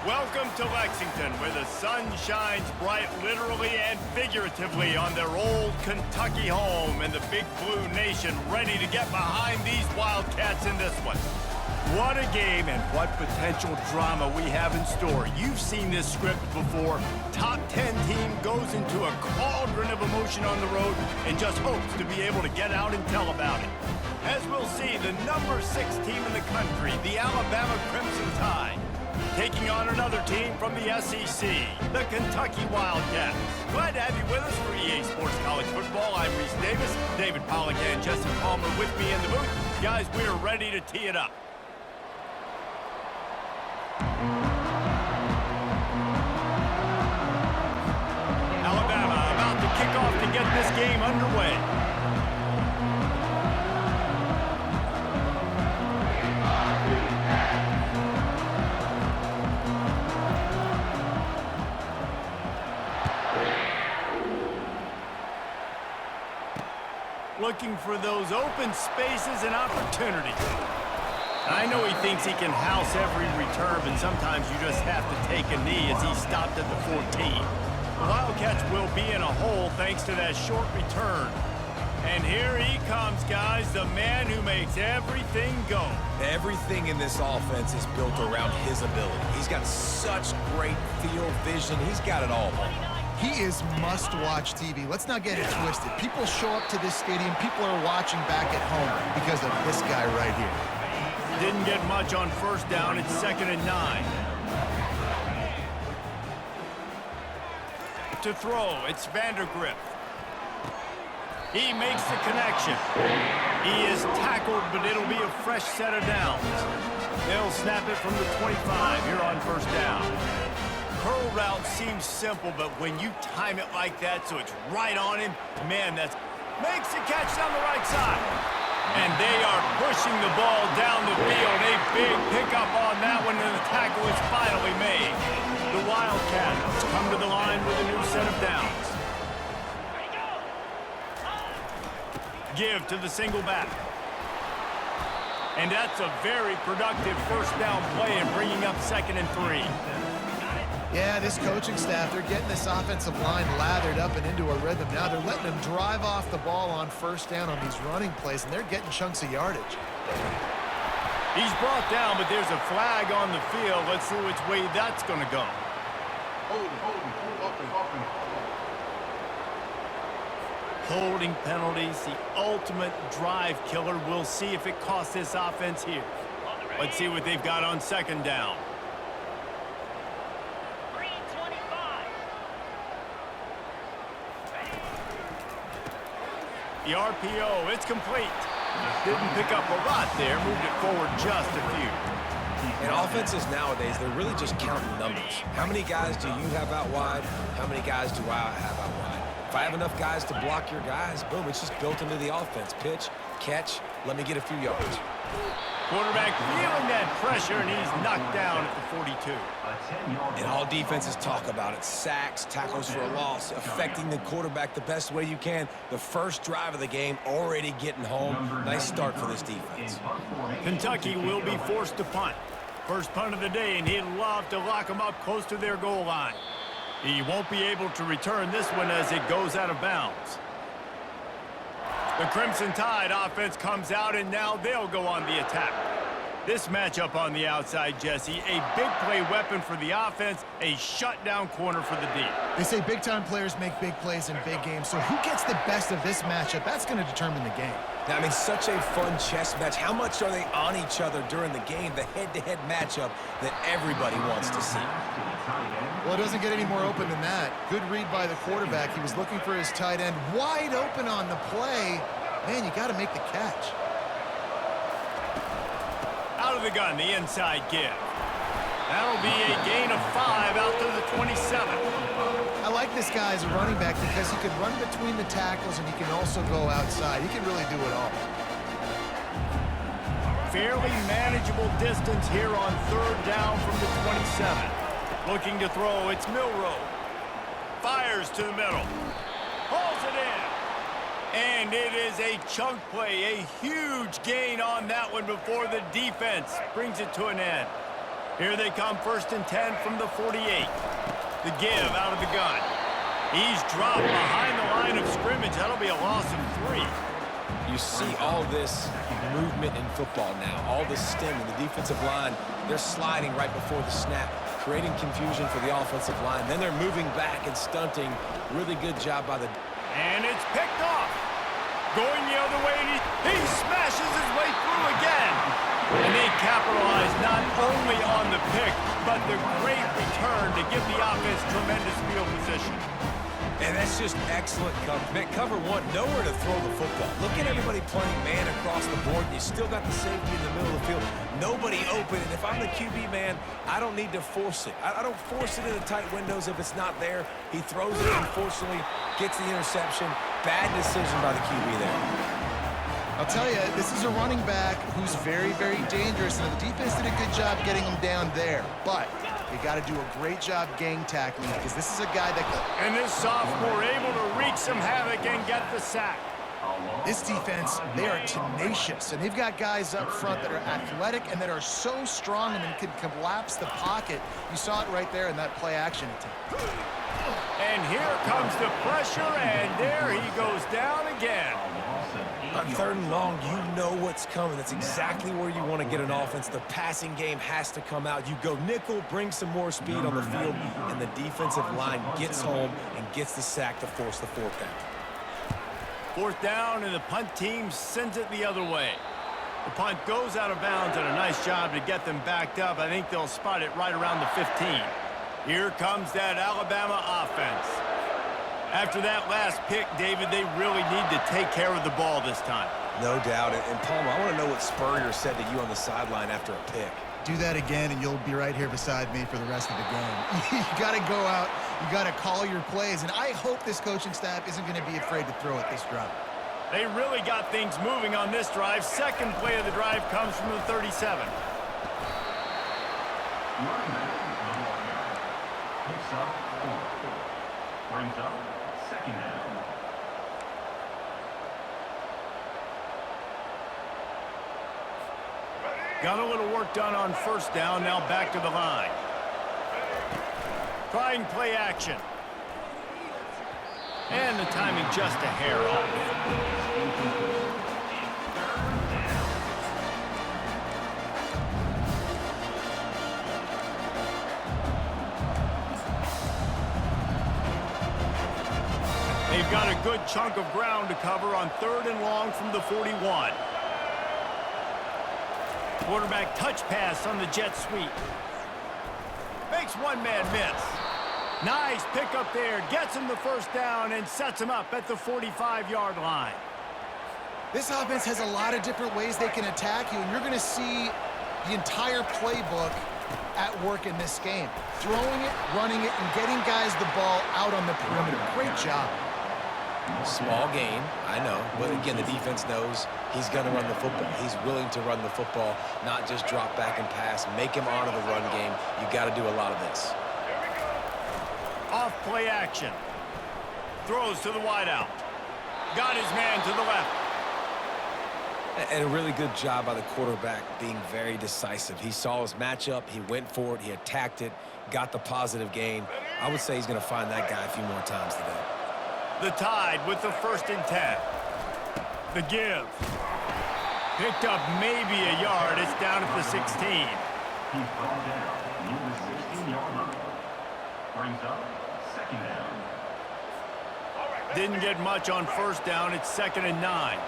Welcome to Lexington, where the sun shines bright literally and figuratively on their old Kentucky home, and the Big Blue Nation ready to get behind these Wildcats in this one. What a game and what potential drama we have in store. You've seen this script before. Top 10 team goes into a cauldron of emotion on the road and just hopes to be able to get out and tell about it. As we'll see, the number 6 team in the country, the Alabama Crimson Tide, taking on another team from the SEC, the Kentucky Wildcats. Glad to have you with us for EA Sports College Football. I'm Reese Davis, David Pollack and Jesse Palmer with me in the booth. Guys, we're ready to tee it up. Alabama about to kick off to get this game underway. Looking for those open spaces and opportunities. I know he thinks he can house every return, but sometimes you just have to take a knee as he stopped at the 14. The Wildcats will be in a hole thanks to that short return. And here he comes, guys, the man who makes everything go. Everything in this offense is built around his ability. He's got such great field vision. He's got it all. He is must-watch TV. Let's not get it twisted. People show up to this stadium. People are watching back at home because of this guy right here. Didn't get much on first down. It's 2nd and 9. To throw, it's Vandergrift. He makes the connection. He is tackled, but it'll be a fresh set of downs. They'll snap it from the 25 here on first down. Curl route seems simple, but when you time it like that so it's right on him, man, makes the catch down the right side. And they are pushing the ball down the field. A big pickup on that one, and the tackle is finally made. The Wildcats come to the line with a new set of downs. Give to the single back. And that's a very productive first down play and bringing up 2nd and 3. Yeah, this coaching staff, they're getting this offensive line lathered up and into a rhythm. Now they're letting them drive off the ball on first down on these running plays, and they're getting chunks of yardage. He's brought down, but there's a flag on the field. Let's see which way that's going to go. Holding penalties, the ultimate drive killer. We'll see if it costs this offense here. Let's see what they've got on 2nd down. The RPO, it's complete. Didn't pick up a lot there, moved it forward just a few. And offenses nowadays, they're really just counting numbers. How many guys do you have out wide? How many guys do I have out wide? If I have enough guys to block your guys, boom, it's just built into the offense. Pitch, catch, let me get a few yards. Quarterback feeling that pressure, and he's knocked down at the 42. And all defenses talk about it. Sacks, tackles for a loss, affecting the quarterback the best way you can. The first drive of the game, already getting home. Nice start for this defense. Kentucky will be forced to punt. First punt of the day, and he'd love to lock them up close to their goal line. He won't be able to return this one as it goes out of bounds. The Crimson Tide offense comes out, and now they'll go on the attack. This matchup on the outside, Jesse, a big play weapon for the offense, a shutdown corner for the D. They say big-time players make big plays in big games, so who gets the best of this matchup? That's going to determine the game. I mean, such a fun chess match. How much are they on each other during the game, the head-to-head matchup that everybody wants to see? Well, it doesn't get any more open than that. Good read by the quarterback. He was looking for his tight end wide open on the play. Man, you got to make the catch. Out of the gun, the inside give. That'll be a gain of 5 out to the 27. I like this guy as a running back because he can run between the tackles and he can also go outside. He can really do it all. Fairly manageable distance here on 3rd down from the 27. Looking to throw, it's Milroe. Fires to the middle. Pulls it in. And it is a chunk play, a huge gain on that one before the defense brings it to an end. Here they come, 1st and 10 from the 48. The give out of the gun. He's dropped behind the line of scrimmage. That'll be a loss of 3. You see all this movement in football now, all this stem in the defensive line. They're sliding right before the snap, creating confusion for the offensive line. Then they're moving back and stunting. Really good job by the... And it's picked off. Going the other way, and he smashes his way through again. And they capitalize not only on the pick, but the great return to give the offense tremendous field position. And that's just excellent coverage. Man, cover one, nowhere to throw the football. Look at everybody playing man across the board. You still got the safety in the middle of the field. Nobody open. And if I'm the QB, man, I don't need to force it. I don't force it in the tight windows if it's not there. He throws it, unfortunately, gets the interception. Bad decision by the QB there. I'll tell you, this is a running back who's very, very dangerous, and the defense did a good job getting him down there. But you got to do a great job gang tackling because this is a guy that... And this sophomore able to wreak some havoc and get the sack. This defense, they are tenacious, and they've got guys up front that are athletic and that are so strong and can collapse the pocket. You saw it right there in that play-action attempt. And here comes the pressure, and there he goes down again. On 3rd and long, you know what's coming. That's exactly where you want to get an offense. The passing game has to come out. You go nickel, bring some more speed on the field, and the defensive line gets home and gets the sack to force the 4th down. 4th down, and the punt team sends it the other way. The punt goes out of bounds, and a nice job to get them backed up. I think they'll spot it right around the 15. Here comes that Alabama offense. After that last pick, David, they really need to take care of the ball this time. No doubt. And Palmer, I want to know what Spurrier said to you on the sideline after a pick. Do that again, and you'll be right here beside me for the rest of the game. You got to go out. You got to call your plays, and I hope this coaching staff isn't going to be afraid to throw it this drive. They really got things moving on this drive. 2nd play of the drive comes from the 37. Brings up 2nd down. Got a little work done on 1st down, now back to the line. Trying play action. And the timing just a hair off. They've got a good chunk of ground to cover on 3rd and long from the 41. Quarterback touch pass on the jet sweep. Makes one man miss. Nice pick up there. Gets him the 1st down and sets him up at the 45-yard line. This offense has a lot of different ways they can attack you, and you're going to see the entire playbook at work in this game. Throwing it, running it, and getting guys the ball out on the perimeter. Great job. Small gain, I know. But again, the defense knows he's going to run the football. He's willing to run the football, not just drop back and pass. Make him honor the run game. You got to do a lot of this. Off play action. Throws to the wideout. Got his man to the left. And a really good job by the quarterback being very decisive. He saw his matchup. He went for it. He attacked it. Got the positive gain. I would say he's going to find that guy a few more times today. The Tide with the 1st and 10. The give. Picked up maybe a yard. It's down at the 16. He's brought down near the 16-yard line. Brings up 2nd down. Didn't get much on 1st down. It's 2nd and 9.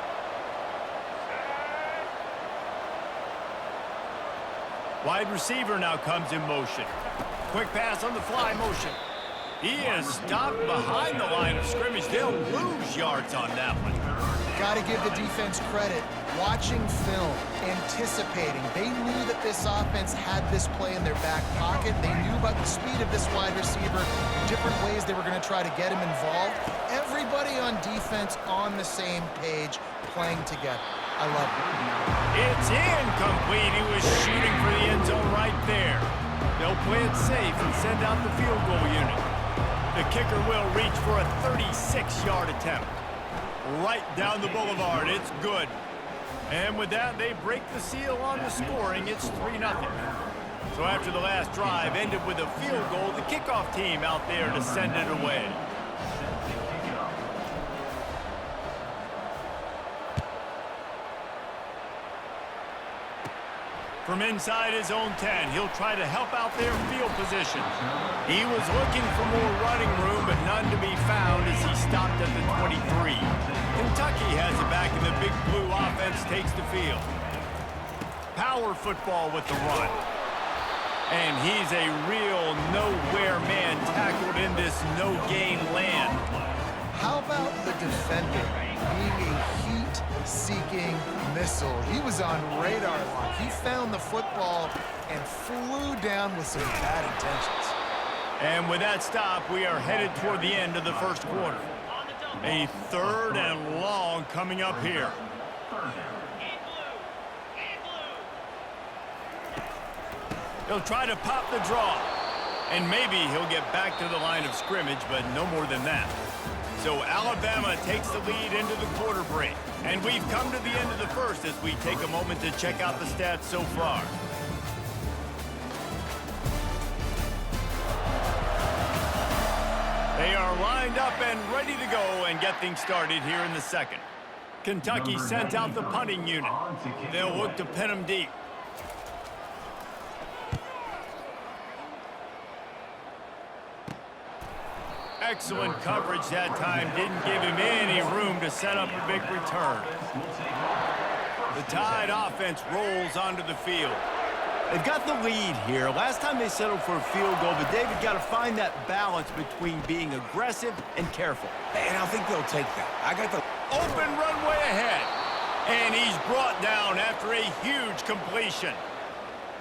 Wide receiver now comes in motion. Quick pass on the fly motion. He is stopped behind the line of scrimmage. They'll lose yards on that one. Got to give the defense credit. Watching film, anticipating. They knew that this offense had this play in their back pocket. They knew about the speed of this wide receiver, different ways they were going to try to get him involved. Everybody on defense on the same page, playing together. I love it. It's incomplete. He was shooting for the end zone right there. They'll play it safe and send out the field goal unit. The kicker will reach for a 36-yard attempt. Right down the boulevard. It's good. And with that, they break the seal on the scoring. It's 3-0. So after the last drive ended with a field goal, the kickoff team out there to send it away. Set to kick it off. From inside his own 10, he'll try to help out their field position. He was looking for more running room, but none to be found as he stopped at the 23. Kentucky has it back, and the Big Blue offense takes the field. Power football with the run. And he's a real nowhere man tackled in this no-gain land. How about the defender being a heat-seeking missile? He was on radar lock. He found the football and flew down with some bad intentions. And with that stop, we are headed toward the end of the first quarter. A 3rd and long coming up here. He'll try to pop the draw. And maybe he'll get back to the line of scrimmage, but no more than that. So Alabama takes the lead into the quarter break. And we've come to the end of the first as we take a moment to check out the stats so far. They are lined up and ready to go and get things started here in the second. Kentucky sent out the punting unit. They'll look to pin them deep. Excellent coverage that time. Didn't give him any room to set up a big return. The Tide offense rolls onto the field. They've got the lead here. Last time they settled for a field goal, but David got to find that balance between being aggressive and careful. And I think they'll take that. I got the Open runway ahead. And he's brought down after a huge completion.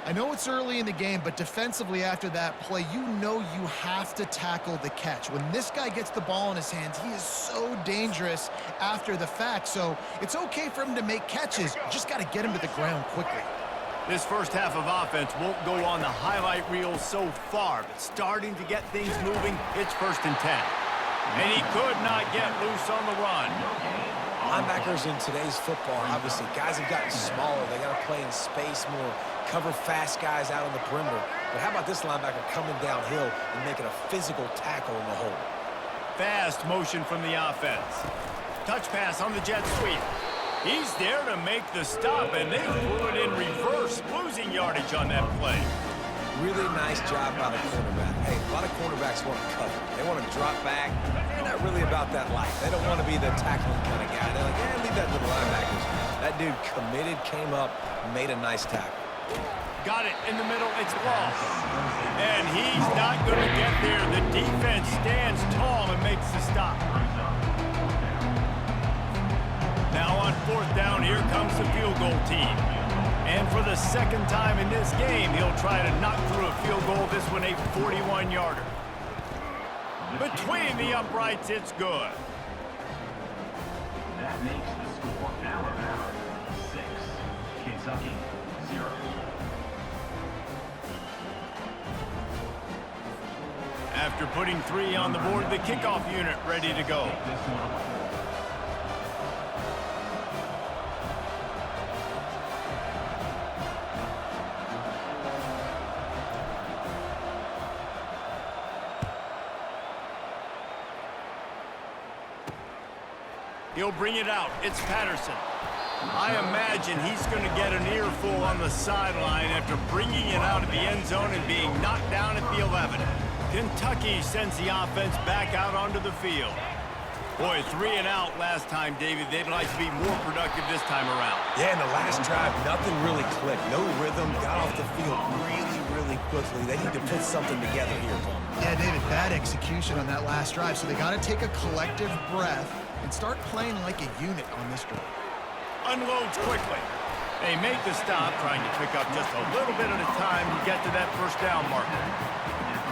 I know it's early in the game, but defensively after that play, you know you have to tackle the catch. When this guy gets the ball in his hands, he is so dangerous after the fact. So it's okay for him to make catches. You just got to get him to the ground quickly. This first half of offense won't go on the highlight reel so far, but starting to get things moving, it's 1st and 10. And he could not get loose on the run. linebackers in today's football, obviously, guys have gotten smaller. They got to play in space more, cover fast guys out on the perimeter. But how about this linebacker coming downhill and making a physical tackle in the hole? Fast motion from the offense. Touch pass on the jet sweep. He's there to make the stop, and they threw it in reverse, losing yardage on that play. Really nice job by the cornerback. Hey, a lot of cornerbacks want to cover. They want to drop back. They're not really about that life. They don't want to be the tackling kind of guy. They're like, yeah, leave that to the linebackers. That dude committed, came up, made a nice tackle. Got it in the middle. It's lost. And he's not going to get there. The defense stands tall and makes the stop. Now on 4th down, here comes the field goal team. And for the second time in this game, he'll try to knock through a field goal. This one a 41-yarder. Between the uprights, it's good. That makes the score Alabama 6, Kentucky 0. After putting 3 on the board, the kickoff unit ready to go. Take this one away. He'll bring it out. It's Patterson. I imagine he's going to get an earful on the sideline after bringing it out of the end zone and being knocked down at the 11. Kentucky sends the offense back out onto the field. Boy, 3 and out last time, David. They'd like to be more productive this time around. Yeah, in the last drive, nothing really clicked. No rhythm, got off the field really quickly. They need to put something together here, Tom. Yeah, David, bad execution on that last drive, so they got to take a collective breath and start playing like a unit on this drive. Unloads quickly. They make the stop, trying to pick up just a little bit at a time to get to that 1st down marker.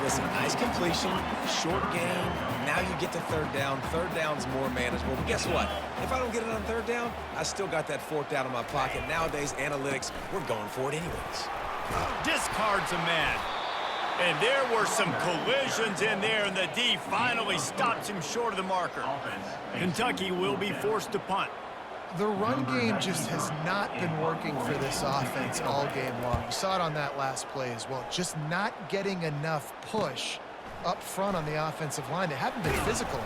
Listen, nice completion, short game. Now you get to 3rd down. 3rd down's more manageable. But guess what? If I don't get it on 3rd down, I still got that 4th down in my pocket. Nowadays, analytics, we're going for it anyways. Discards a man. And there were some collisions in there, and the D finally stops him short of the marker. Kentucky will be forced to punt. The run game just has not been working for this offense all game long. You saw it on that last play as well. Just not getting enough push up front on the offensive line. They haven't been physical.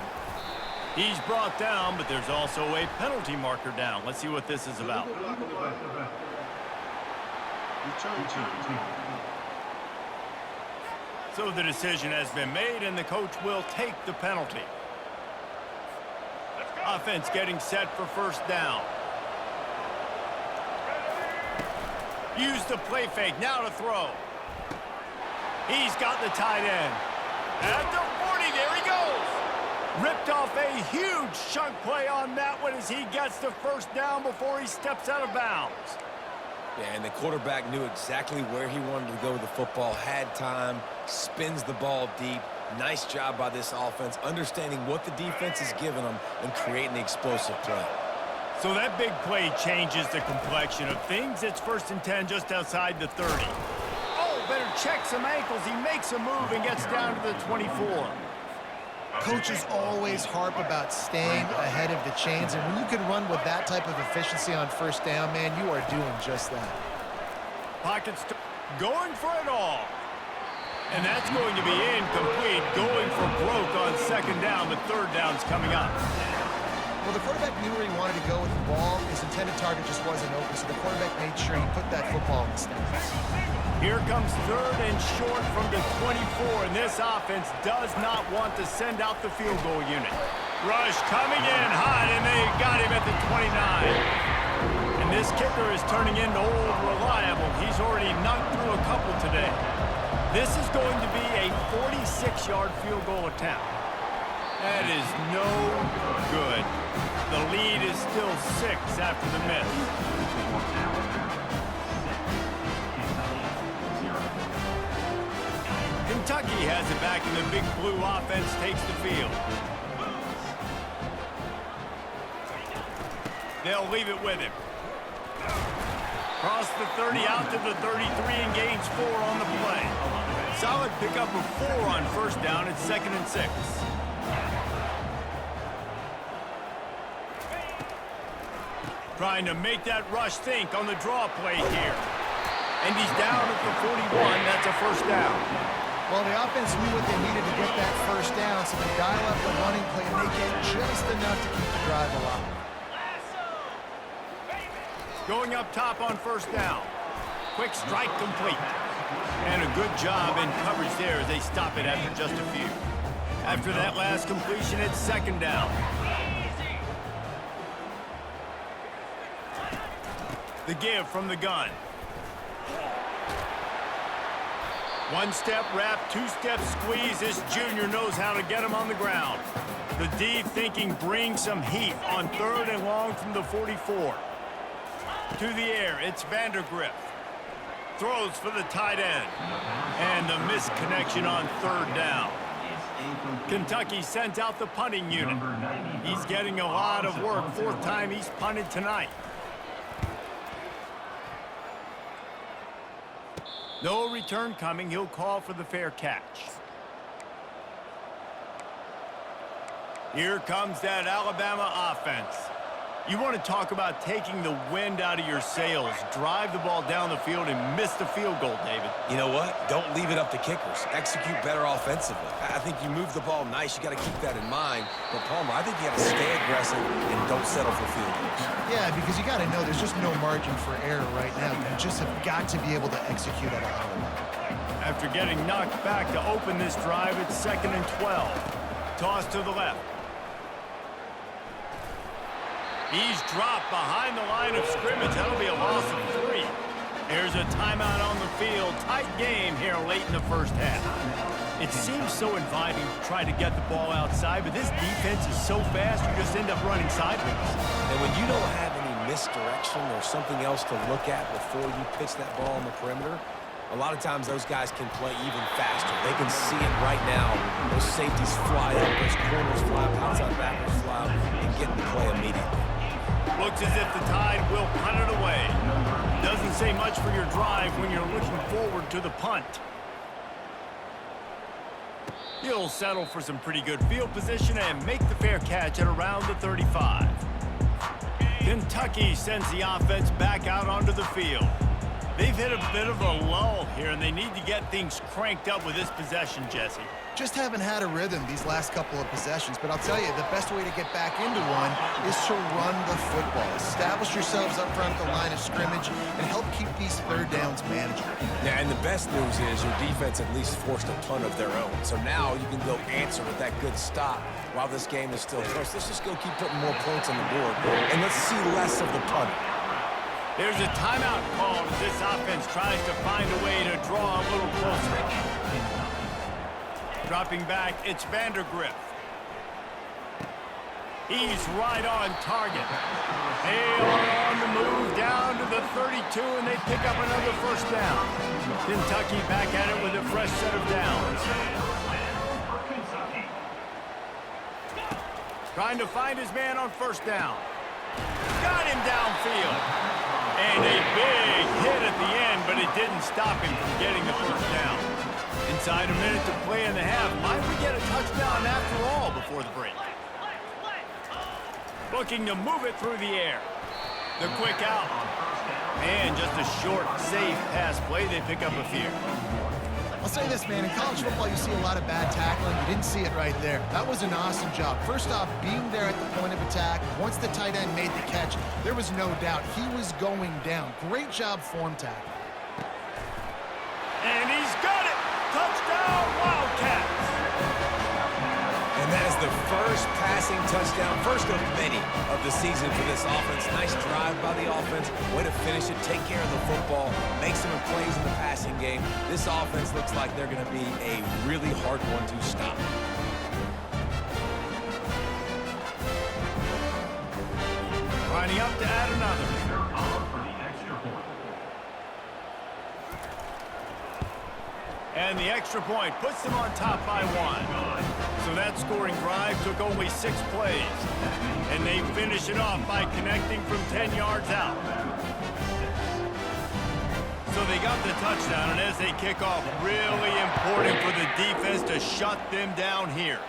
He's brought down, but there's also a penalty marker down. Let's see what this is about. So the decision has been made, and the coach will take the penalty. Offense getting set for first down. Use the play fake, now to throw. He's got the tight end. At the 40, there he goes. Ripped off a huge chunk play on that one as he gets the first down before he steps out of bounds. Yeah, and the quarterback knew exactly where he wanted to go with the football, had time, spins the ball deep. Nice job by this offense, understanding what the defense is giving them and creating the explosive play. So that big play changes the complexion of things. It's 1st and 10 just outside the 30. Oh, better check some ankles. He makes a move and gets down to the 24. Coaches always harp about staying ahead of the chains, and when you can run with that type of efficiency on first down, man, you are doing just that. Pockets going for it all. And that's going to be incomplete, going for broke on 2nd down, but 3rd down's coming up. Well, the quarterback knew where he wanted to go with the ball. His intended target just wasn't open, so the quarterback made sure he put that football in the stands. Here comes 3rd and short from the 24, and this offense does not want to send out the field goal unit. Rush coming in hot, and they got him at the 29. And this kicker is turning into old reliable. He's already knocked through a couple today. This is going to be a 46-yard field goal attempt. That is no good. The lead is still 6 after the miss. Kentucky has it back, and the Big Blue offense takes the field. They'll leave it with him. Cross the 30 out to the 33 and gains 4 on the play. Solid pickup of 4 on 1st down. It's 2nd and 6. Trying to make that rush think on the draw play here. And he's down at the 41. That's a 1st down. Well, the offense knew what they needed to get that 1st down, so they dial up the running play, and they get just enough to keep the drive alive. Going up top on 1st down. Quick strike complete. And a good job in coverage there as they stop it after just a few. After that last completion, it's 2nd down. The give from the gun. 1-step wrap, 2-step squeeze. This junior knows how to get him on the ground. The D thinking bring some heat on 3rd and long from the 44. To the air, it's Vandergrift. Throws for the tight end. And the misconnection on 3rd down. Kentucky sends out the punting unit. He's getting a lot of work. 4th time he's punted tonight. No return coming. He'll call for the fair catch. Here comes that Alabama offense. You want to talk about taking the wind out of your sails. Drive the ball down the field and miss the field goal, David. You know what? Don't leave it up to kickers. Execute better offensively. I think you move the ball nice. You got to keep that in mind. But, Palmer, I think you got to stay aggressive and don't settle for field goals. Yeah, because you got to know there's just no margin for error right now. You just have got to be able to execute at a high level. After getting knocked back to open this drive, it's 2nd and 12. Toss to the left. He's dropped behind the line of scrimmage. That'll be a loss of 3. There's a timeout on the field. Tight game here late in the 1st half. It seems so inviting to try to get the ball outside, but this defense is so fast you just end up running sideways. And when you don't have any misdirection or something else to look at before you pitch that ball on the perimeter, a lot of times those guys can play even faster. They can see it right now. Those safeties fly up, those corners fly up, outside backers fly up, and get the play immediately. Looks as if the Tide will punt it away. Doesn't say much for your drive when you're looking forward to the punt. He'll settle for some pretty good field position and make the fair catch at around the 35. Kentucky sends the offense back out onto the field. They've hit a bit of a lull here, and they need to get things cranked up with this possession, Jesse. Just haven't had a rhythm these last couple of possessions, but I'll tell you, the best way to get back into one is to run the football. Establish yourselves up front at the line of scrimmage and help keep these third downs manageable. Yeah, and the best news is your defense at least forced a punt of their own. So now you can go answer with that good stop while this game is still close. Let's just go keep putting more points on the board, and let's see less of the punt. There's a timeout called as this offense tries to find a way to draw a little closer. Dropping back, it's Vandergriff. He's right on target. They are on the move down to the 32, and they pick up another first down. Kentucky back at it with a fresh set of downs. Trying to find his man on first down. Got him downfield. And a big hit at the end, but it didn't stop him from getting the first down. Inside a minute to play in the half. Might we get a touchdown after all before the break? Looking to move it through the air. The quick out. And just a short, safe pass play. They pick up a few. I'll say this, man, in college football, you see a lot of bad tackling. You didn't see it right there. That was an awesome job. First off, being there at the point of attack. Once the tight end made the catch, there was no doubt he was going down. Great job form tackle. And he's got it! Touchdown, Wildcats! And that is the first passing touchdown, first of many of the season for this offense. Nice drive by the offense. Way to finish it, take care of the football, make some plays in the passing game. This offense looks like they're going to be a really hard one to stop. Lining up to add another. And the extra point puts them on top by one. So that scoring drive took only 6 plays. And they finish it off by connecting from 10 yards out. So they got the touchdown, and as they kick off, really important for the defense to shut them down here.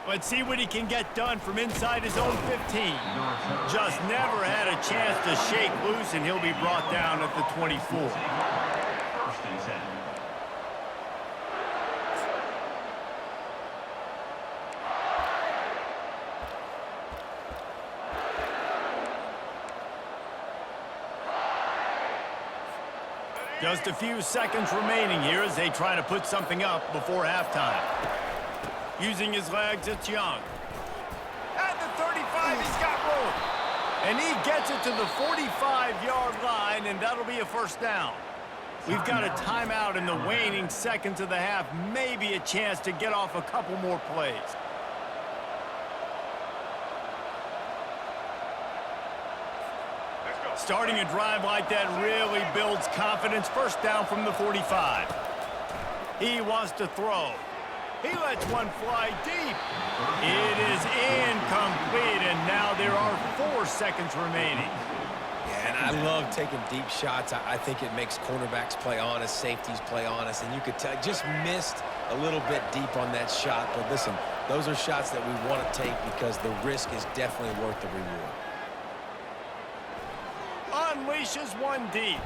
Let's see what he can get done from inside his own 15. Just never had a chance to shake loose, and he'll be brought down at the 24. Just a few seconds remaining here as they try to put something up before halftime. Using his legs, it's Young. At the 35, he's got room. And he gets it to the 45-yard line, and that'll be a first down. We've got a timeout in the waning seconds of the half. Maybe a chance to get off a couple more plays. Starting a drive like that really builds confidence. First down from the 45. He wants to throw. He lets one fly deep. It is incomplete, and now there are 4 seconds remaining. Yeah, and I love taking deep shots. I think it makes cornerbacks play honest, safeties play honest, and you could tell just missed a little bit deep on that shot. But listen, those are shots that we want to take because the risk is definitely worth the reward. Unleashes one deep.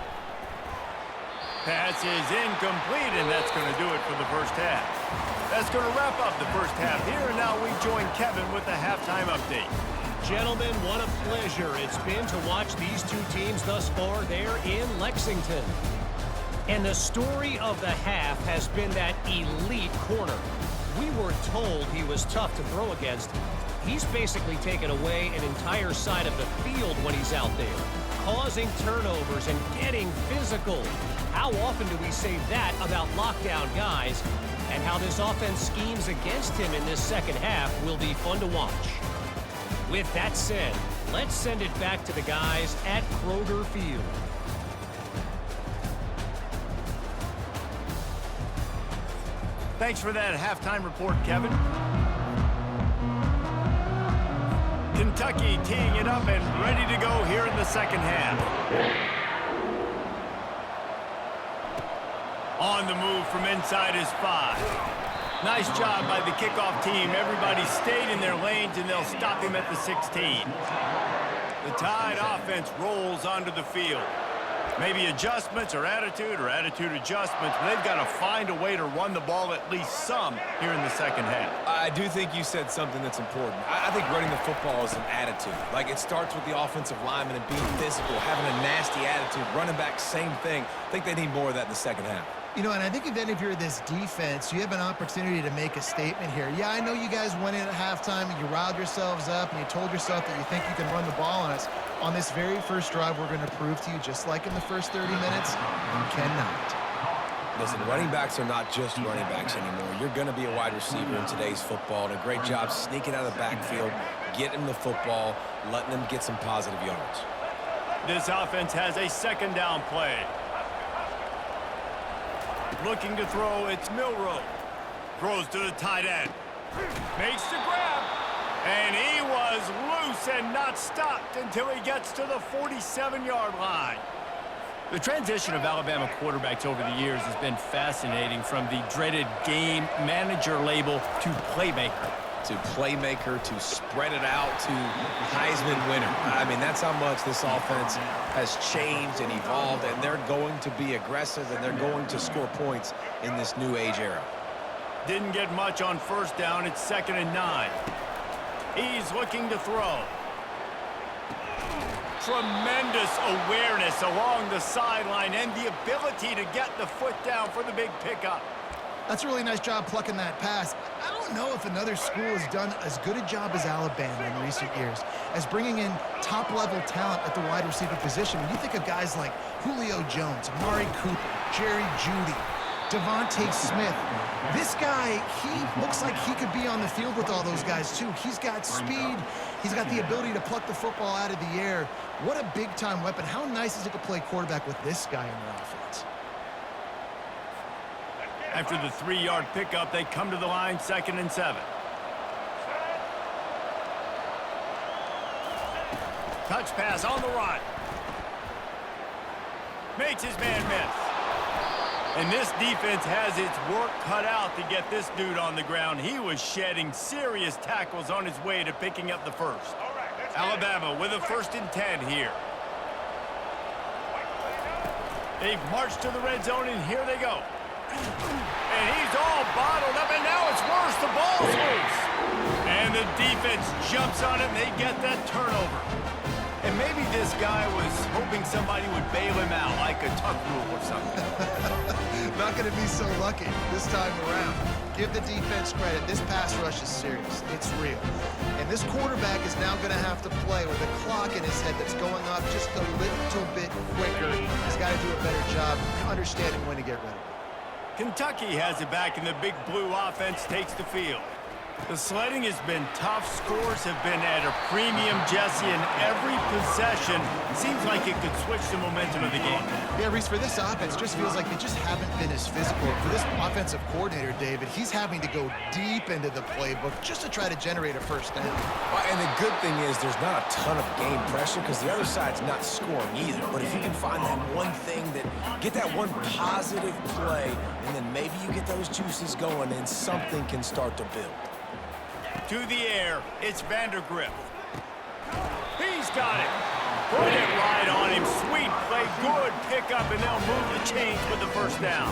Pass is incomplete, and that's going to do it for the first half. That's going to wrap up the first half here, and now we join Kevin with the halftime update. Gentlemen, what a pleasure it's been to watch these two teams thus far there in Lexington. And the story of the half has been that elite corner. We were told he was tough to throw against. He's basically taken away an entire side of the field when he's out there, causing turnovers and getting physical. How often do we say that about lockdown guys? And how this offense schemes against him in this second half will be fun to watch. With that said, let's send it back to the guys at Kroger Field. Thanks for that halftime report, Kevin. Kentucky teeing it up and ready to go here in the second half. On the move from inside his 5. Nice job by the kickoff team. Everybody stayed in their lanes, and they'll stop him at the 16. The Tide offense rolls onto the field. Maybe adjustments or attitude adjustments, but they've got to find a way to run the ball at least some here in the second half. I do think you said something that's important. I think running the football is an attitude. Like, it starts with the offensive lineman and being physical, having a nasty attitude. Running back, same thing. I think they need more of that in the second half. You know, and I think if you're this defense, you have an opportunity to make a statement here. Yeah, I know you guys went in at halftime and you riled yourselves up and you told yourself that you think you can run the ball on us. On this very first drive, we're going to prove to you, just like in the first 30 minutes, you cannot. Listen, running backs are not just running backs anymore. You're going to be a wide receiver in today's football, and a great job sneaking out of the backfield, getting the football, letting them get some positive yards. This offense has a second down play. Looking to throw, it's Milroe. Throws to the tight end. Makes the grab. And he was loose and not stopped until he gets to the 47-yard line. The transition of Alabama quarterbacks over the years has been fascinating, from the dreaded game manager label to playmaker. To spread it out, to Heisman winner. I mean, that's how much this offense has changed and evolved, and they're going to be aggressive, and they're going to score points in this new age era. Didn't get much on first down. It's 2nd and 9. He's looking to throw. Tremendous awareness along the sideline and the ability to get the foot down for the big pickup. That's a really nice job plucking that pass. I don't know if another school has done as good a job as Alabama in recent years as bringing in top-level talent at the wide receiver position. When you think of guys like Julio Jones, Amari Cooper, Jerry Jeudy, Devontae Smith, this guy, he looks like he could be on the field with all those guys too. He's got speed. He's got the ability to pluck the football out of the air. What a big-time weapon. How nice is it to play quarterback with this guy in their offense? After the 3-yard pickup, they come to the line, 2nd and 7. Touch pass on the run. Makes his man miss. And this defense has its work cut out to get this dude on the ground. He was shedding serious tackles on his way to picking up the first. Alabama with a 1st and 10 here. They've marched to the red zone, and here they go. And he's all bottled up, and now it's worse. The ball's loose. And the defense jumps on it, and they get that turnover. And maybe this guy was hoping somebody would bail him out, like a tuck rule or something. Not going to be so lucky this time around. Give the defense credit. This pass rush is serious. It's real. And this quarterback is now going to have to play with a clock in his head that's going off just a little bit quicker. He's got to do a better job understanding when to get ready. Kentucky has it back, and the big blue offense takes the field. The sledding has been tough. Scores have been at a premium, Jesse, and every possession seems like it could switch the momentum of the game. Yeah, Reese, for this offense, just feels like they just haven't been as physical. For this offensive coordinator, David, he's having to go deep into the playbook just to try to generate a first down. And the good thing is there's not a ton of game pressure because the other side's not scoring either. But if you can find that one thing, get that one positive play, and then maybe you get those juices going and something can start to build. To the air, it's Vandergrift. He's got it. Put it right on him. Sweet play, good pickup, and they'll move the chains with the first down.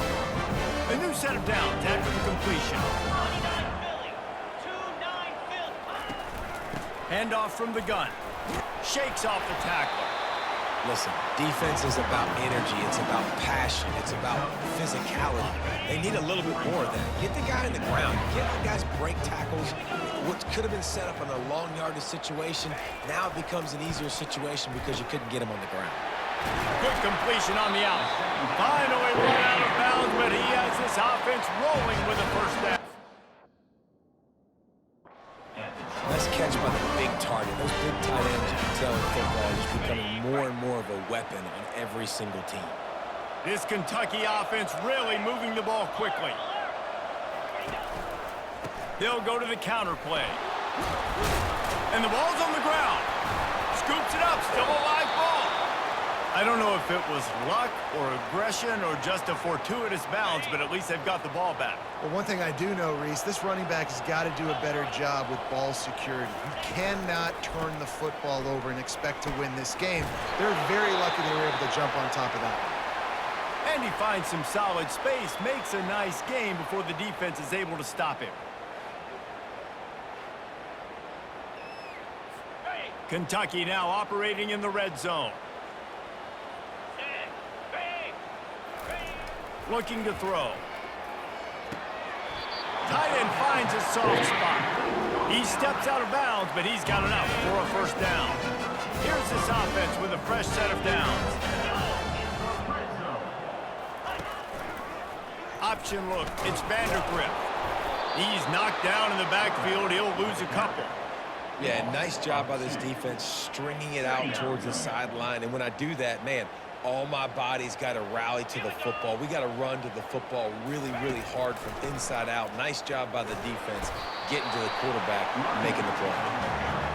A new set of downs after the completion. Handoff from the gun. Shakes off the tackler. Listen, defense is about energy. It's about passion. It's about physicality. They need a little bit more of that. Get the guy in the ground. Get the guys break tackles. What could have been set up in a long yardage situation, now it becomes an easier situation because you couldn't get him on the ground. Good completion on the out. Finally run out of bounds, but he has this offense rolling with a first down. Nice catch by the big target. Those big tight ends, you can tell in football, are just becoming more and more of a weapon on every single team. This Kentucky offense really moving the ball quickly. They'll go to the counter play. And the ball's on the ground. Scoops it up, still a live ball. I don't know if it was luck or aggression or just a fortuitous bounce, but at least they've got the ball back. Well, one thing I do know, Reese, this running back has got to do a better job with ball security. You cannot turn the football over and expect to win this game. They're very lucky they were able to jump on top of that. And he finds some solid space, makes a nice game before the defense is able to stop him. Kentucky now operating in the red zone. Looking to throw. Tight end finds a soft spot. He steps out of bounds, but he's got enough for a first down. Here's this offense with a fresh set of downs. Option look, it's Vandergrift. He's knocked down in the backfield. He'll lose a couple. Yeah, nice job by this defense stringing it out towards the sideline. And when I do that, man, all my body's got to rally to the football. We got to run to the football really, really hard from inside out. Nice job by the defense getting to the quarterback, making the play.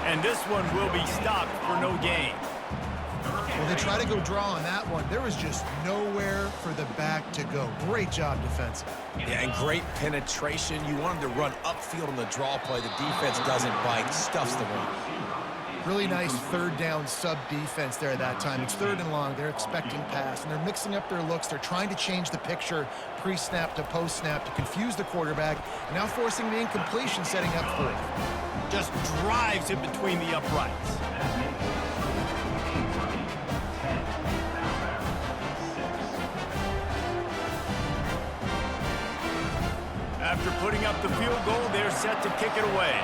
And this one will be stopped for no gain. Well, they try to go draw on that one. There was just nowhere for the back to go. Great job defensive. Yeah, and great penetration. You want them to run upfield on the draw play. The defense doesn't bite, stuffs the run. Really nice third down sub defense there that time. It's 3rd and long. They're expecting pass, and they're mixing up their looks. They're trying to change the picture pre-snap to post-snap to confuse the quarterback, and now forcing the incompletion, setting up for it. Just drives it between the uprights. After putting up the field goal, they're set to kick it away.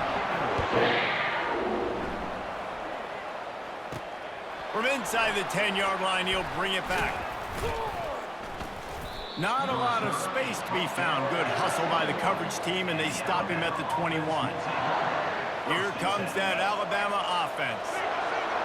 From inside the 10-yard line, he'll bring it back. Not a lot of space to be found. Good hustle by the coverage team, and they stop him at the 21. Here comes that Alabama offense.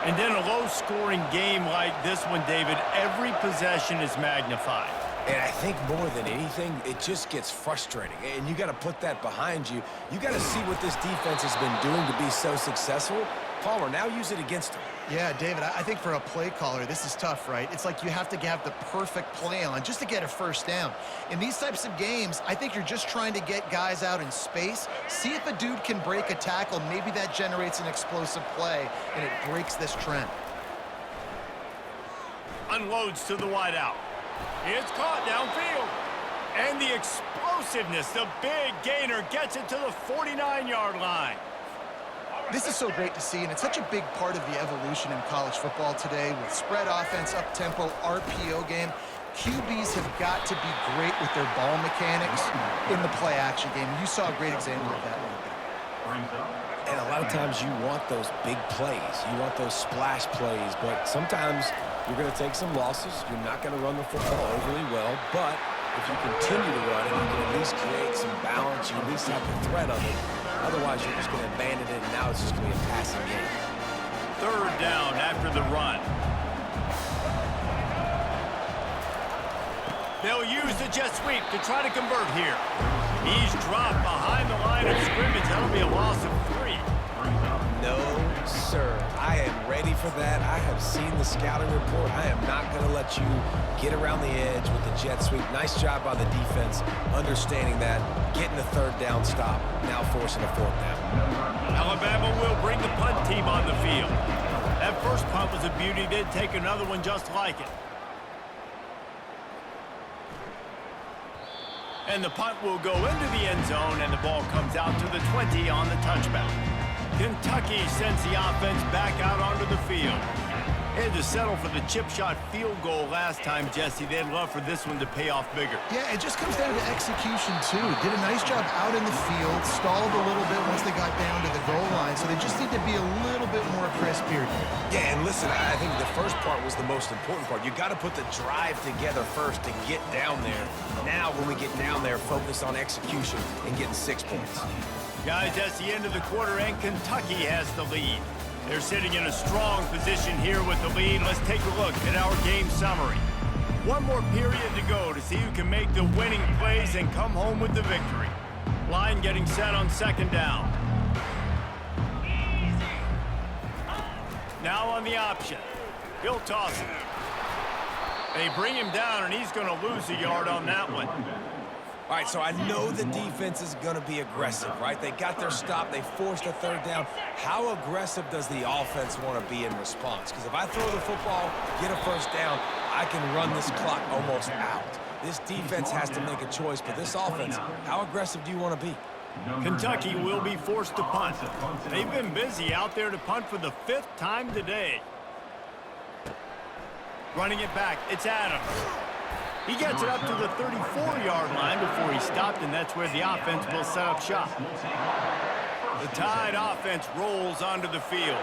And in a low-scoring game like this one, David, every possession is magnified. And I think more than anything, it just gets frustrating. And you got to put that behind you. You got to see what this defense has been doing to be so successful. Palmer, now use it against them. Yeah, David, I think for a play caller, this is tough, right? It's like you have to have the perfect play on just to get a first down. In these types of games, I think you're just trying to get guys out in space, see if a dude can break a tackle. Maybe that generates an explosive play, and it breaks this trend. Unloads to the wideout. It's caught downfield. And the explosiveness, the big gainer, gets it to the 49-yard line. This is so great to see, and it's such a big part of the evolution in college football today with spread offense, up-tempo, RPO game. QBs have got to be great with their ball mechanics in the play-action game. You saw a great example of that right there. And a lot of times you want those big plays. You want those splash plays, but sometimes you're going to take some losses. You're not going to run the football overly well, but if you continue to run it, you can at least create some balance. You at least have the threat of it. Otherwise, you're just going to abandon it, and now it's just going to be a passing game. 3rd down after the run. They'll use the jet sweep to try to convert here. He's dropped behind the line of scrimmage. That'll be a loss of 3. No, sir. I am ready for that. I have seen the scouting report. I am not going to let you get around the edge with the jet sweep. Nice job by the defense, understanding that, getting the 3rd down stop, now forcing a 4th down. Alabama will bring the punt team on the field. That first punt was a beauty. They'd take another one just like it. And the punt will go into the end zone, and the ball comes out to the 20 on the touchback. Kentucky sends the offense back out onto the field. They had to settle for the chip shot field goal last time, Jesse. They'd love for this one to pay off bigger. Yeah, it just comes down to execution, too. Did a nice job out in the field, stalled a little bit once they got down to the goal line, so they just need to be a little bit more crisp here. Yeah, and listen, I think the first part was the most important part. You got to put the drive together first to get down there. Now, when we get down there, focus on execution and getting 6 points. Guys, that's the end of the quarter, and Kentucky has the lead. They're sitting in a strong position here with the lead. Let's take a look at our game summary. One more period to go to see who can make the winning plays and come home with the victory. Line getting set on 2nd down. Now on the option. He'll toss it. They bring him down, and he's going to lose a yard on that one. All right, so I know the defense is going to be aggressive, right? They got their stop. They forced a third down. How aggressive does the offense want to be in response? Because if I throw the football, get a first down, I can run this clock almost out. This defense has to make a choice, but this offense, how aggressive do you want to be? Kentucky will be forced to punt. They've been busy out there to punt for the 5th time today. Running it back, it's Adams. He gets it up to the 34-yard line before he stopped, and that's where the offense will set up shop. The Tide offense rolls onto the field.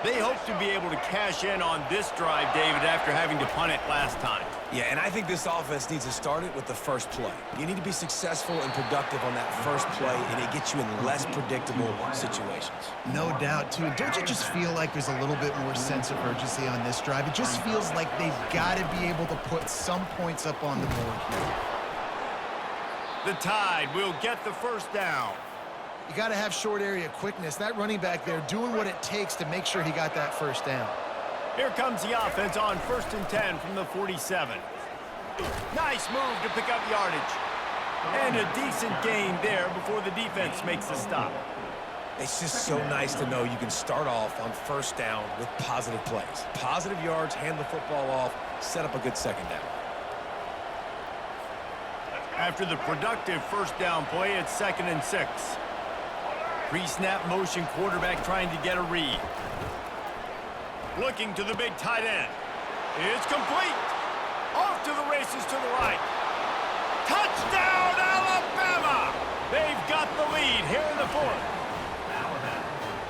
They hope to be able to cash in on this drive, David, after having to punt it last time. Yeah, and I think this offense needs to start it with the first play. You need to be successful and productive on that first play, and it gets you in less predictable situations. No doubt, too. Don't you just feel like there's a little bit more sense of urgency on this drive? It just feels like they've got to be able to put some points up on the board here. The Tide will get the first down. You got to have short area quickness. That running back there doing what it takes to make sure he got that first down. Here comes the offense on 1st and 10 from the 47. Nice move to pick up yardage. And a decent gain there before the defense makes the stop. It's just so nice to know you can start off on first down with positive plays. Positive yards, hand the football off, set up a good second down. After the productive first down play, it's 2nd and 6. Pre-snap motion quarterback trying to get a read. Looking to the big tight end. It's complete. Off to the races to the right. Touchdown, Alabama! They've got the lead here in the 4th.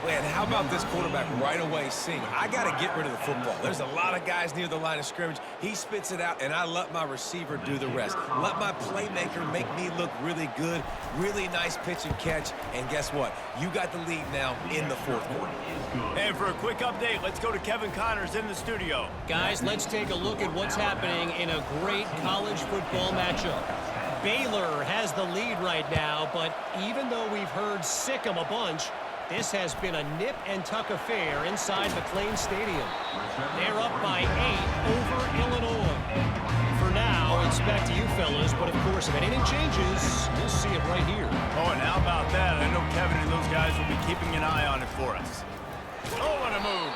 Man, how about this quarterback right away seeing, I got to get rid of the football. There's a lot of guys near the line of scrimmage. He spits it out, and I let my receiver do the rest. Let my playmaker make me look really good. Really nice pitch and catch. And guess what? You got the lead now in the 4th quarter. And for a quick update, let's go to Kevin Connors in the studio. Guys, let's take a look at what's happening in a great college football matchup. Baylor has the lead right now, but even though we've heard sick 'em a bunch, this has been a nip-and-tuck affair inside McLean Stadium. They're up by 8 over Illinois. For now, it's back to you fellas, but of course, if anything changes, you'll see it right here. Oh, and how about that? I know Kevin and those guys will be keeping an eye on it for us. Oh, what a move.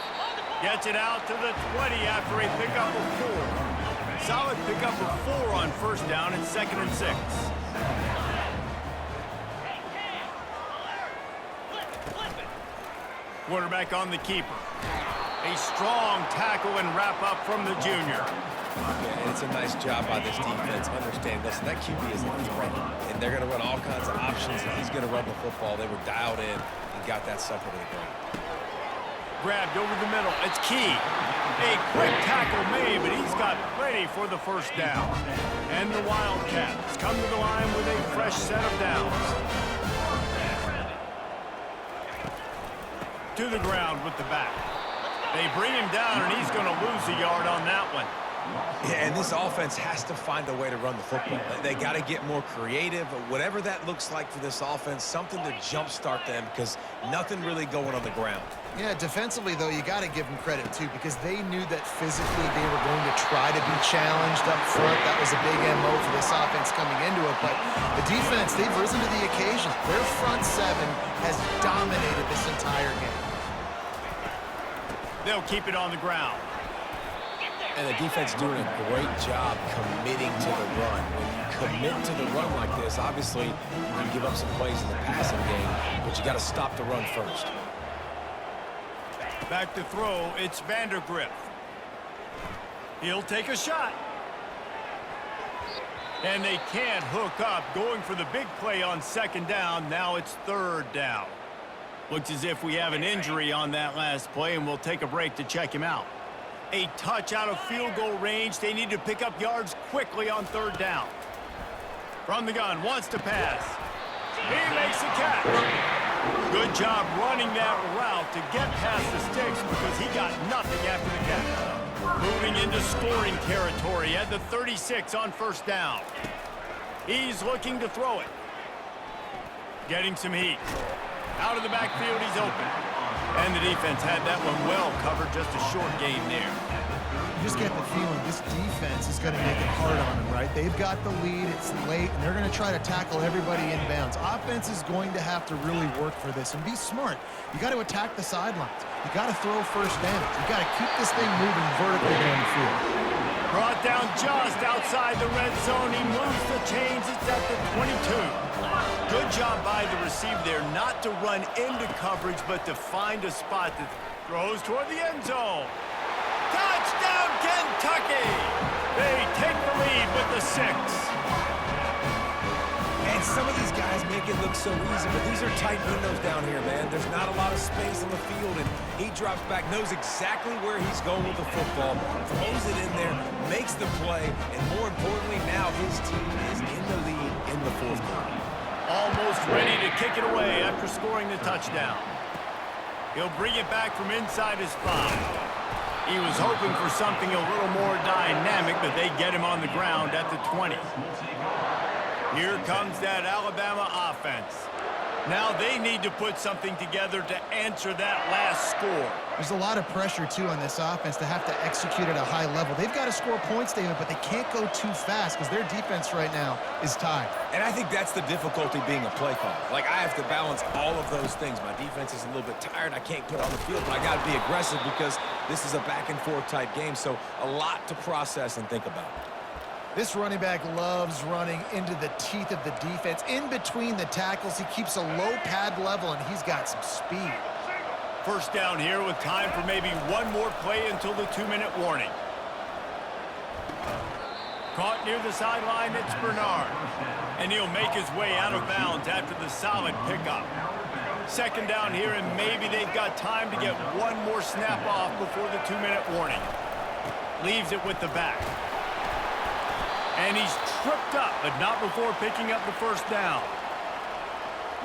Gets it out to the 20 after a pickup of 4. Solid pickup of 4 on first down and 2nd and 6. Quarterback on the keeper. A strong tackle and wrap up from the junior. Yeah, and it's a nice job by this defense. Understand, listen, that QB is a threat, and they're going to run all kinds of options, and he's going to run the football. They were dialed in and got that sucker to the ground. Grabbed over the middle. It's Key. A quick tackle made, but he's got plenty for the first down. And the Wildcats come to the line with a fresh set of downs. To the ground with the back. They bring him down, and he's going to lose a yard on that one. Yeah, and this offense has to find a way to run the football. They got to get more creative, whatever that looks like for this offense, something to jumpstart them because nothing really going on the ground. Yeah, defensively, though, you got to give them credit, too, because they knew that physically they were going to try to be challenged up front. That was a big MO for this offense coming into it. But the defense, they've risen to the occasion. Their front 7 has dominated this entire game. They'll keep it on the ground. And the defense doing a great job committing to the run. When you commit to the run like this, obviously you can give up some plays in the passing game, but you got to stop the run first. Back to throw, it's Vandergrift. He'll take a shot. And they can't hook up, going for the big play on 2nd down. Now it's 3rd down. Looks as if we have an injury on that last play, and we'll take a break to check him out. A touch out of field goal range. They need to pick up yards quickly on 3rd down. From the gun, wants to pass. He makes the catch. Good job running that route to get past the sticks because he got nothing after the catch. Moving into scoring territory at the 36 on 1st down. He's looking to throw it. Getting some heat. Out of the backfield, he's open. And the defense had that one well covered, just a short gain there. You just get the feeling this defense is going to make it hard on them, right? They've got the lead, it's late, and they're going to try to tackle everybody inbounds. Offense is going to have to really work for this and be smart. You got to attack the sidelines. You got to throw first downs. You got to keep this thing moving vertically down the field. Brought down just outside the red zone. He moves the chains. It's at the 22. Good job by the receiver there not to run into coverage, but to find a spot that throws toward the end zone. Touchdown, Kentucky! They take the lead with the 6. And some of these guys make it look so easy, but these are tight windows down here, man. There's not a lot of space on the field, and he drops back, knows exactly where he's going with the football, throws it in there, makes the play, and more importantly, now his team is in the lead in the 4th quarter. Almost ready to kick it away after scoring the touchdown. He'll bring it back from inside his 5. He was hoping for something a little more dynamic, but they get him on the ground at the 20. Here comes that Alabama offense. Now they need to put something together to answer that last score. There's a lot of pressure, too, on this offense to have to execute at a high level. They've got to score points, David, but they can't go too fast because their defense right now is tied. And I think that's the difficulty being a play caller. Like, I have to balance all of those things. My defense is a little bit tired. I can't put on the field, but I got to be aggressive because this is a back-and-forth type game, so a lot to process and think about. This running back loves running into the teeth of the defense. In between the tackles, he keeps a low pad level, and he's got some speed. First down here with time for maybe one more play until the 2-minute warning. Caught near the sideline, it's Bernard. And he'll make his way out of bounds after the solid pickup. Second down here, and maybe they've got time to get one more snap off before the 2-minute warning. Leaves it with the back. And he's tripped up, but not before picking up the first down.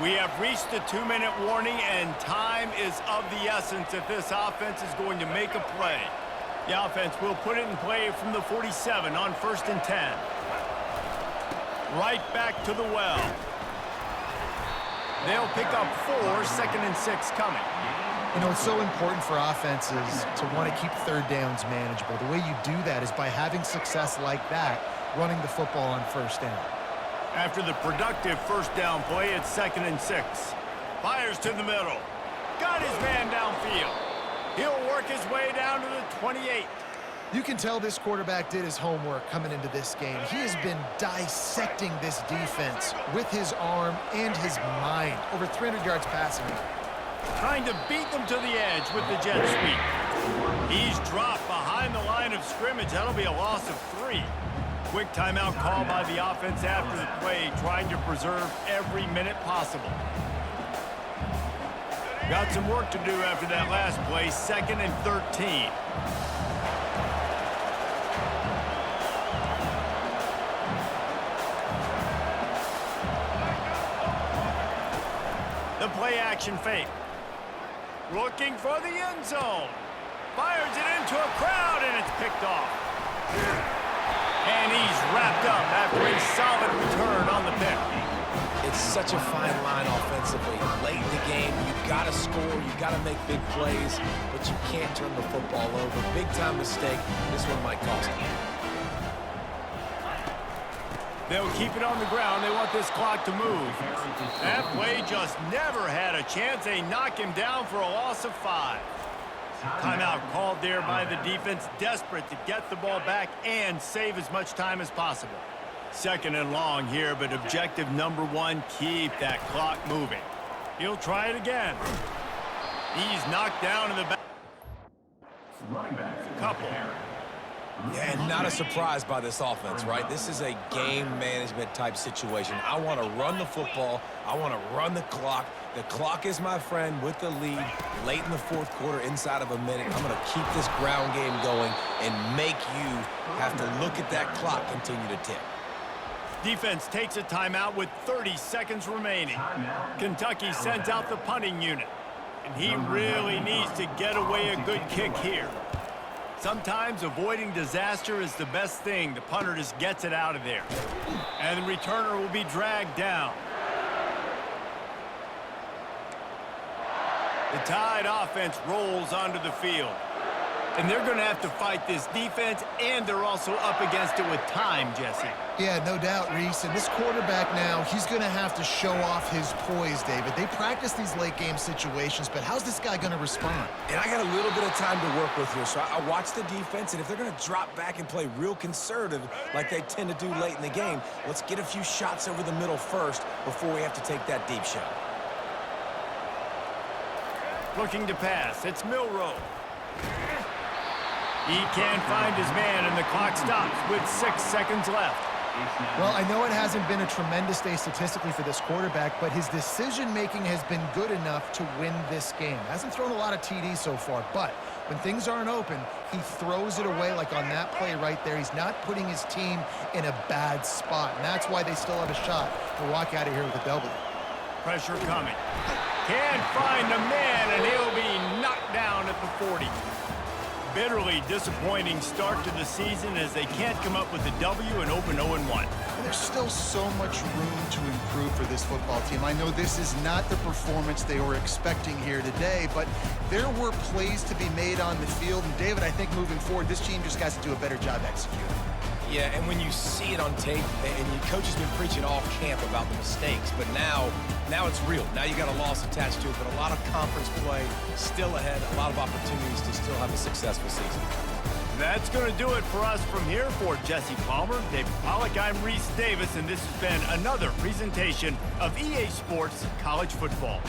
We have reached the 2-minute warning, and time is of the essence if this offense is going to make a play. The offense will put it in play from the 47 on 1st and 10. Right back to the well. They'll pick up 4, 2nd and 6 coming. You know, it's so important for offenses to want to keep third downs manageable. The way you do that is by having success like that, running the football on first down. After the productive first down play, it's 2nd and 6. Fires to the middle. Got his man downfield. He'll work his way down to the 28. You can tell this quarterback did his homework coming into this game. He has been dissecting this defense with his arm and his mind. Over 300 yards passing. Trying to beat them to the edge with the jet sweep. He's dropped behind the line of scrimmage. That'll be a loss of 3. Quick timeout call by the offense after the play, trying to preserve every minute possible. Got some work to do after that last play, 2nd and 13. The play action fake. Looking for the end zone. Fires it into a crowd, and it's picked off. And he's wrapped up after a solid return on the pick. It's such a fine line offensively. Late in the game, you've got to score, you've got to make big plays, but you can't turn the football over. Big-time mistake. This one might cost them. They'll keep it on the ground. They want this clock to move. That play just never had a chance. They knock him down for a loss of 5. Timeout called there by the defense, desperate to get the ball back and save as much time as possible. 2nd and long here, but objective number 1, keep that clock moving. He'll try it again. He's knocked down in the back. Running back. Couple. Yeah, and not a surprise by this offense, right? This is a game management type situation. I want to run the football. I want to run the clock. The clock is my friend with the lead late in the 4th quarter, inside of a minute. I'm going to keep this ground game going and make you have to look at that clock continue to tick. Defense takes a timeout with 30 seconds remaining. Kentucky sends out the punting unit, and he really needs to get away a good kick here. Sometimes avoiding disaster is the best thing. The punter just gets it out of there. And the returner will be dragged down. The Tide offense rolls onto the field. And they're going to have to fight this defense, and they're also up against it with time, Jesse. Yeah, no doubt, Reese. And this quarterback now, he's going to have to show off his poise, David. They practice these late-game situations, but how's this guy going to respond? And I got a little bit of time to work with here, so I watch the defense, and if they're going to drop back and play real conservative like they tend to do late in the game, let's get a few shots over the middle first before we have to take that deep shot. Looking to pass. It's Milroe. He can't find his man, and the clock stops with 6 seconds left. Well, I know it hasn't been a tremendous day statistically for this quarterback, but his decision-making has been good enough to win this game. Hasn't thrown a lot of TDs so far, but when things aren't open, he throws it away like on that play right there. He's not putting his team in a bad spot, and that's why they still have a shot to walk out of here with a W. Pressure coming. Can't find the man, and he'll be knocked down at the 40. Bitterly disappointing start to the season as they can't come up with a W and open 0-1. There's still so much room to improve for this football team. I know this is not the performance they were expecting here today, but there were plays to be made on the field. And David, I think moving forward, this team just has to do a better job executing. Yeah, and when you see it on tape, and your coach has been preaching all camp about the mistakes, but now it's real. Now you got a loss attached to it, but a lot of conference play still ahead, a lot of opportunities to still have a successful season. That's going to do it for us from here. For Jesse Palmer, David Pollack, I'm Reese Davis, and this has been another presentation of EA Sports College Football.